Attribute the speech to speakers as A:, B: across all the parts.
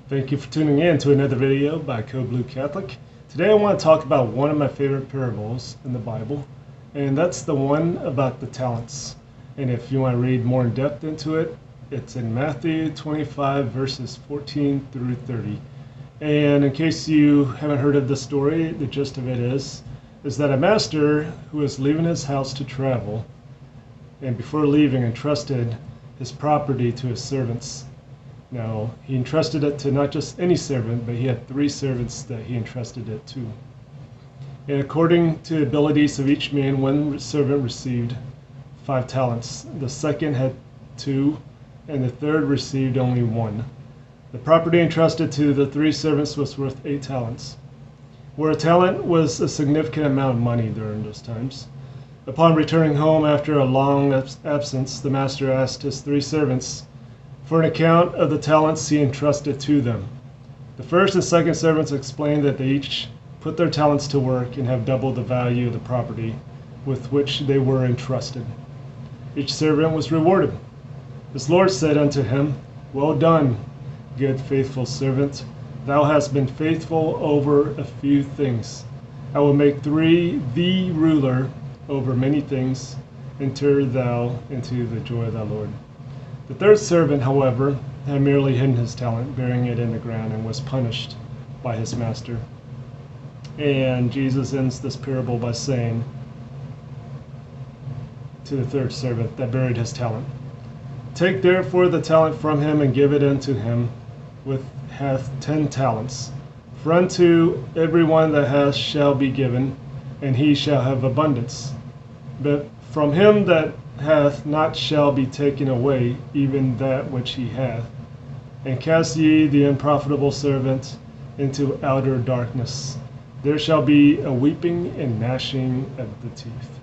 A: Thank you for tuning in to another video by Code Blue Catholic. Today I want to talk about one of my favorite parables in the Bible, and that's the one about the talents. And if you want to read more in depth into it, it's in Matthew 25 verses 14 through 30. And in case you haven't heard of the story, the gist of it is that a master who was leaving his house to travel, and before leaving entrusted his property to his servants. Now, he entrusted it to not just any servant, but he had 3 servants that he entrusted it to. And according to the abilities of each man, one servant received 5 talents, the second had 2, and the third received only 1. The property entrusted to the 3 servants was worth 8 talents, where a talent was a significant amount of money during those times. Upon returning home after a long absence, the master asked his 3 servants for an account of the talents he entrusted to them. The first and second servants explained that they each put their talents to work and have doubled the value of the property with which they were entrusted. Each servant was rewarded. His Lord said unto him, "Well done, good faithful servant. Thou hast been faithful over a few things. I will make thee ruler over many things. Enter thou into the joy of thy Lord." The third servant, however, had merely hidden his talent, burying it in the ground, and was punished by his master. And Jesus ends this parable by saying to the third servant that buried his talent, "Take therefore the talent from him, and give it unto him which hath 10 talents. For unto every one that hath shall be given, and he shall have abundance. But from him that hath not shall be taken away even that which he hath. And cast ye the unprofitable servant into outer darkness. There shall be a weeping and gnashing of the teeth."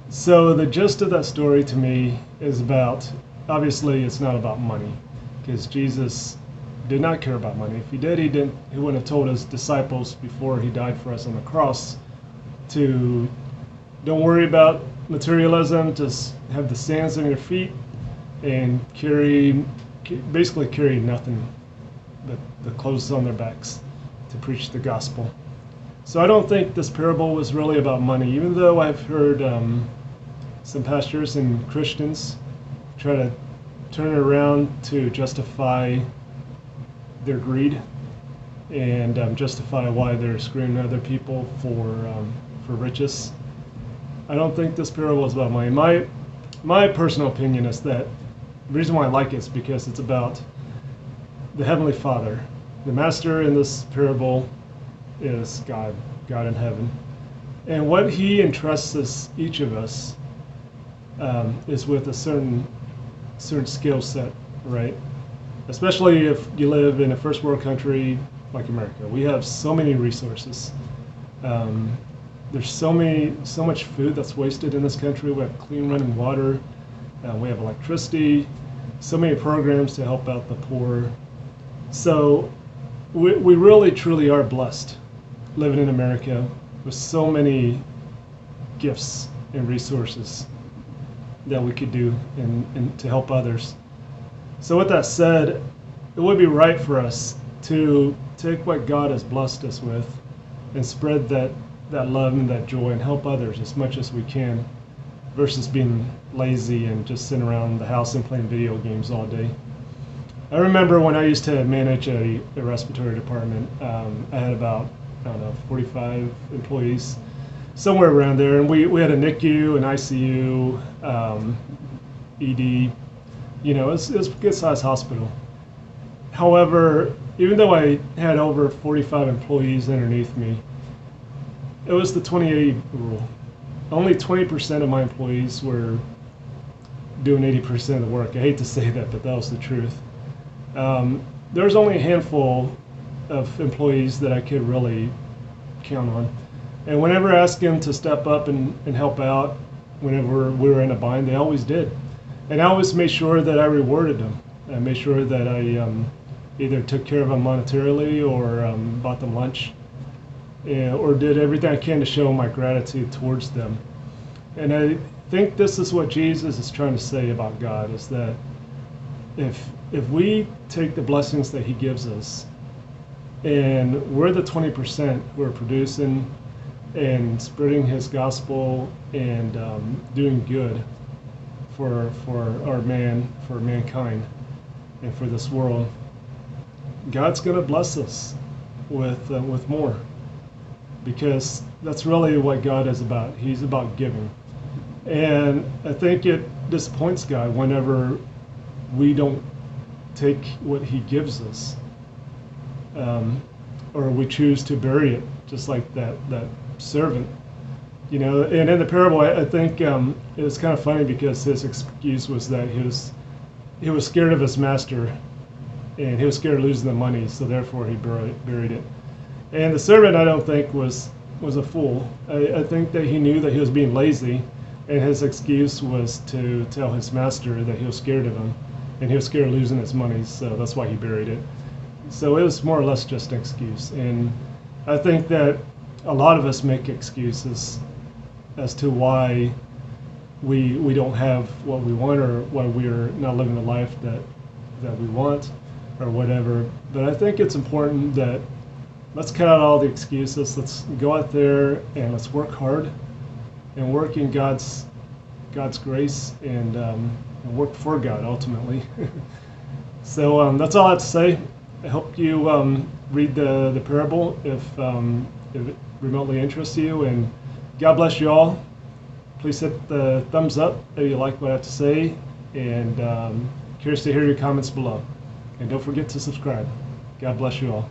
A: So the gist of that story to me is about, obviously it's not about money, because Jesus did not care about money. If he did, he wouldn't have told his disciples before he died for us on the cross to don't worry about materialism, just have the sands on your feet and basically carry nothing but the clothes on their backs to preach the gospel. So I don't think this parable was really about money, even though I've heard some pastors and Christians try to turn it around to justify their greed and justify why they're screwing other people for riches. I don't think this parable is about money. My personal opinion is that the reason why I like it is because it's about the Heavenly Father. The master in this parable is God in heaven. And what he entrusts each of us is with a certain skill set, right? Especially if you live in a first world country like America. We have so many resources. There's so much food that's wasted in this country. We have clean running water. We have electricity. So many programs to help out the poor. So we really truly are blessed living in America with so many gifts and resources that we could do and to help others. So with that said, it would be right for us to take what God has blessed us with and spread that love and that joy and help others as much as we can, versus being lazy and just sitting around the house and playing video games all day. I remember when I used to manage a respiratory department, I had about, 45 employees, somewhere around there, and we had a NICU, an ICU, ED, it was a good sized hospital. However, even though I had over 45 employees underneath me, it was the 20-80 rule. Only 20% of my employees were doing 80% of the work. I hate to say that, but that was the truth. There was only a handful of employees that I could really count on. And whenever I asked them to step up and help out, whenever we were in a bind, they always did. And I always made sure that I rewarded them. I made sure that I either took care of them monetarily or bought them lunch, or did everything I can to show my gratitude towards them. And I think this is what Jesus is trying to say about God, is that if if we take the blessings that he gives us, and we're the 20% who are producing and spreading his gospel and doing good for mankind, and for this world, God's going to bless us with more, because that's really what God is about. He's about giving, and I think it disappoints God whenever we don't take what He gives us, or we choose to bury it, just like that servant. You know, and in the parable, I think it was kind of funny because his excuse was that he was scared of his master, and he was scared of losing the money, so therefore he buried it. And the servant, I don't think, was a fool. I think that he knew that he was being lazy, and his excuse was to tell his master that he was scared of him, and he was scared of losing his money, so that's why he buried it. So it was more or less just an excuse. And I think that a lot of us make excuses as to why we don't have what we want, or why we're not living the life that we want, or whatever. But I think it's important that let's cut out all the excuses. Let's go out there and let's work hard and work in God's grace, and work for God ultimately. So that's all I have to say. I hope you read the parable if it remotely interests you, and God bless you all. Please hit the thumbs up if you like what I have to say, and curious to hear your comments below. And don't forget to subscribe. God bless you all.